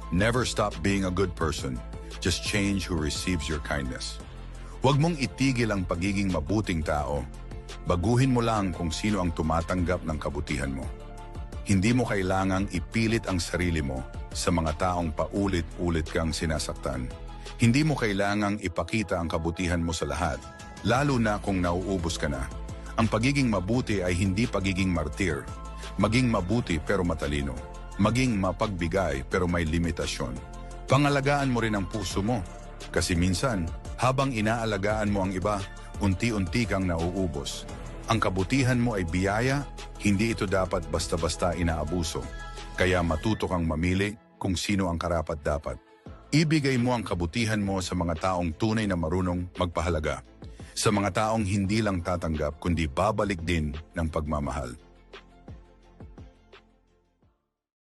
Never stop being a good person. Just change who receives your kindness. Huwag mong itigil ang pagiging mabuting tao. Baguhin mo lang kung sino ang tumatanggap ng kabutihan mo. Hindi mo kailangang ipilit ang sarili mo sa mga taong paulit-ulit kang sinasaktan. Hindi mo kailangang ipakita ang kabutihan mo sa lahat, lalo na kung nauubos ka na. Ang pagiging mabuti ay hindi pagiging martir. Maging mabuti pero matalino. Maging mapagbigay pero may limitasyon. Pangalagaan mo rin ang puso mo. Kasi minsan, habang inaalagaan mo ang iba, unti-unti kang nauubos. Ang kabutihan mo ay biyaya, hindi ito dapat basta-basta inaabuso. Kaya matuto kang mamili kung sino ang karapat-dapat. Ibigay mo ang kabutihan mo sa mga taong tunay na marunong magpahalaga. Sa mga taong hindi lang tatanggap kundi babalik din ng pagmamahal.